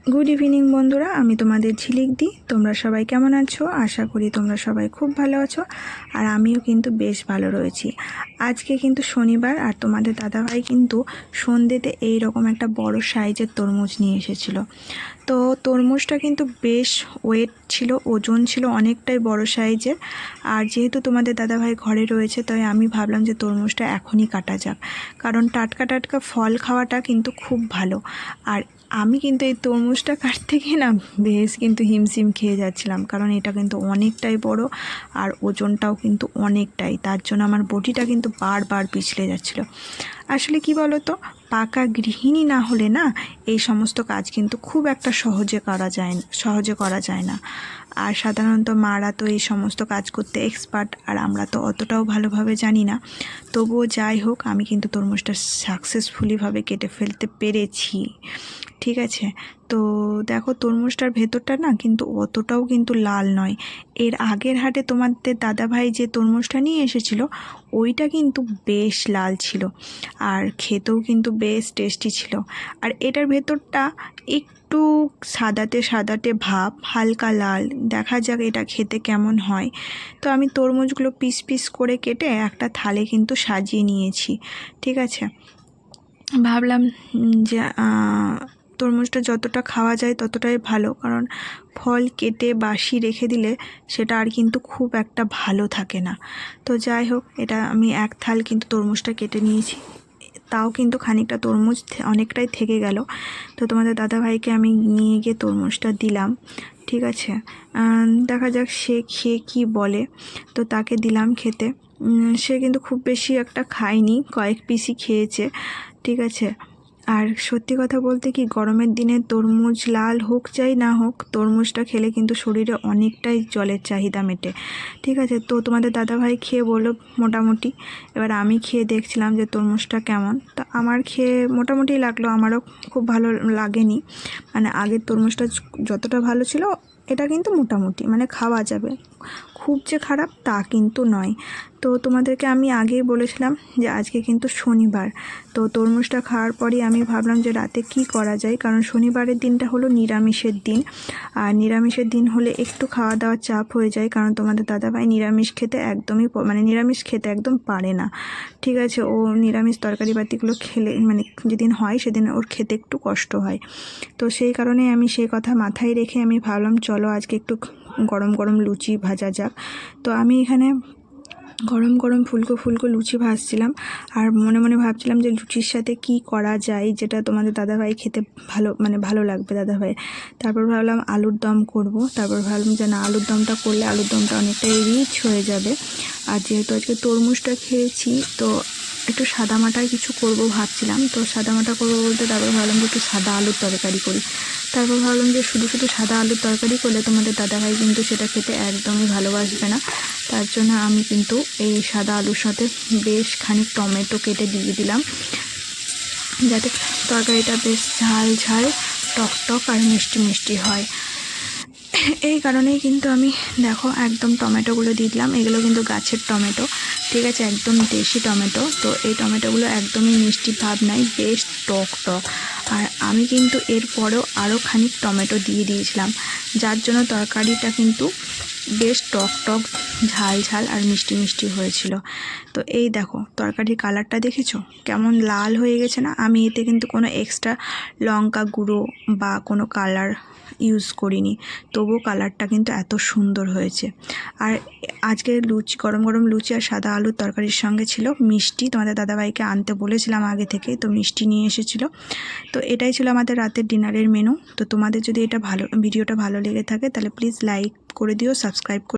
Good evening বন্ধুরা, আমি তোমাদের ঝিলিক দি। তোমরা সবাই কেমন আছো? আশা করি তোমরা সবাই খুব ভালো আছো, আর আমিও কিন্তু বেশ ভালো রয়েছি। আজকে কিন্তু শনিবার, আর তোমাদের দাদাভাই কিন্তু সন্ধ্যেতে এই রকম একটা বড় সাইজের তরমুজ নিয়ে এসেছিলো। তো তরমুজটা কিন্তু বেশ ওয়েট ছিল, ওজন ছিল অনেকটাই বড় সাইজের। আর যেহেতু তোমাদের দাদাভাই ঘরে রয়েছে, তাই আমি ভাবলাম যে তরমুজটা এখনই কাটা যাক, কারণ টাটকা টাটকা ফল খাওয়াটা কিন্তু খুব ভালো। আর আমি কিন্তু এই তরমুজটা কাটতে গিয়ে না বেশ কিন্তু হিমশিম খেয়ে যাচ্ছিলাম, কারণ এটা কিন্তু অনেকটাই বড় আর ওজনটাও কিন্তু অনেকটাই, তার জন্য আমার বটিটা কিন্তু বারবার পিছলে যাচ্ছিলো। আসলে কি বলো তো, পাকা গৃহিণী না হলে না এই সমস্ত কাজ কিন্তু খুব একটা সহজে করা যায় না। আর সাধারণত মারা তো এই সমস্ত কাজ করতে এক্সপার্ট, আর আমরা তো অতটাও ভালোভাবে জানি না। তবুও যাই হোক, আমি কিন্তু তরমুজটা সাকসেসফুলিভাবে কেটে ফেলতে পেরেছি। ঠিক আছে, তো দেখো তরমুজটার ভেতরটা না কিন্তু অতটাও কিন্তু লাল নয়। এর আগের হাটে তোমাদের দাদাভাই যে তরমুজটা নিয়ে এসেছিল, ওইটা কিন্তু বেশ লাল ছিল, আর খেতেও কিন্তু বেশ টেস্টি ছিল। আর এটার ভেতরটা একটু সাদাটে সাদাটে ভাব, হালকা লাল। দেখা যাক এটা খেতে কেমন হয়। তো আমি তরমুজগুলো পিস পিস করে কেটে একটা থালে কিন্তু সাজিয়ে নিয়েছি। ঠিক আছে, ভাবলাম যে তরমুজটা যতটা খাওয়া যায় ততটাই ভালো, কারণ ফল কেটে বাসি রেখে দিলে সেটা আর কিন্তু খুব একটা ভালো থাকে না। তো যাই হোক, এটা আমি এক থাল কিন্তু তরমুজটা কেটে নিয়েছি, তাও কিন্তু খানিকটা তরমুজ অনেকটাই থেকে গেল। তো তোমাদের দাদাভাইকে আমি নিয়ে গিয়ে তরমুজটা দিলাম। ঠিক আছে, দেখা যাক সে খেয়ে কী বলে। তো তাকে দিলাম খেতে। সে কিন্তু খুব বেশি একটা খায়নি, কয়েক পিসই খেয়েছে। ঠিক আছে, আর সত্যি কথা বলতে কি, গরমের দিনে তরমুজ লাল হোক চাই না হোক, তরমুজটা খেলে কিন্তু শরীরে অনেকটাই জলের চাহিদা মেটে। ঠিক আছে, তো তোমাদের দাদাভাই খেয়ে বললো মোটামুটি। এবার আমি খেয়ে দেখছিলাম যে তরমুজটা কেমন। তো আমার খেয়ে মোটামুটি লাগলো, আমারও খুব ভালো লাগেনি। মানে আগের তরমুজটা যতটা ভালো ছিল, এটা কিন্তু মোটামুটি মানে খাওয়া যাবে, খুব যে খারাপ তা কিন্তু নয়। তো তোমাদেরকে আমি আগেই বলেছিলাম যে আজকে কিন্তু শনিবার। তো তরমুজটা খাওয়ার পরই আমি ভাবলাম যে রাতে কি করা যায়, কারণ শনিবারের দিনটা হলো নিরামিষের দিন। আর নিরামিষের দিন হলে একটু খাওয়া দাওয়ার চাপ হয়ে যায়, কারণ তোমাদের দাদাভাই নিরামিষ খেতে একদমই নিরামিষ খেতে একদম পারে না। ঠিক আছে, ও নিরামিষ তরকারি পাতিগুলো খেলে যেদিন হয় সেদিন ওর খেতে একটু কষ্ট হয়। তো সেই কারণে আমি সেই কথা মাথায় রেখে আমি ভাবলাম চলো আজকে একটু গরম গরম লুচি ভাজা যাক। তো আমি এখানে গরম গরম ফুলকো ফুলকো লুচি ভাজছিলাম, আর মনে মনে ভাবছিলাম যে লুচির সাথে কি করা যায় যেটা তোমাদের দাদাভাই খেতে ভালো লাগবে দাদাভাই। তারপর ভাবলাম আলুর দম করব। তারপর ভাবলাম যে না, আলুর দমটা করলে আলুর দমটা অনেকটাই রিচ হয়ে যাবে। আর যেহেতু আজকে তরমুজটা খেয়েছি, তো একটু সাদামাটায় কিছু করব ভাবছিলাম। তো সাদামাটা করবো বলতে তারপর ভাবলাম যে একটু সাদা আলুর তরকারি করি। তারপর ভাবলাম যে শুধু শুধু সাদা আলুর তরকারি করলে তোমাদের দাদাভাই কিন্তু সেটা খেতে একদমই ভালোবাসবে না। তার জন্য আমি কিন্তু এই সাদা আলুর সাথে বেশ খানিক টমেটো কেটে দিয়ে দিলাম, যাতে তরকারিটা বেশ ঝাল ঝাল টক টক আর মিষ্টি মিষ্টি হয়। এই কারণেই কিন্তু আমি দেখো একদম টমেটোগুলো দিয়ে দিলাম। এগুলো কিন্তু গাছের টমেটো, ঠিক আছে, একদম দেশি টমেটো। তো এই টমেটোগুলো একদমই মিষ্টি ভাব নাই, বেশ টক টক। আর আমি কিন্তু এরপরেও আরও খানিক টমেটো দিয়ে দিয়েছিলাম, যার জন্য তরকারিটা কিন্তু বেশ টক টক ঝাল ঝাল আর মিষ্টি মিষ্টি হয়েছিল। তো এই দেখো তরকারির কালারটা দেখেছো কেমন লাল হয়ে গেছে না? আমি এতে কিন্তু কোনো এক্সট্রা লঙ্কা গুঁড়ো বা কোনো কালার ইউজ করিনি, তবুও কালারটা কিন্তু এত সুন্দর হয়েছে। আর আজকে গরম গরম লুচি আর সাদা আলুর তরকারির সঙ্গে ছিল মিষ্টি। তোমাদের দাদাভাইকে আনতে বলেছিলাম আগে থেকে, তো মিষ্টি নিয়ে এসেছিলো। তো এটাই ছিল আমাদের রাতের ডিনারের মেনু। তো তোমাদের যদি ভিডিওটা ভালো লেগে থাকে তাহলে প্লিজ লাইক করে দিও, সাবস্ক্রাইব করে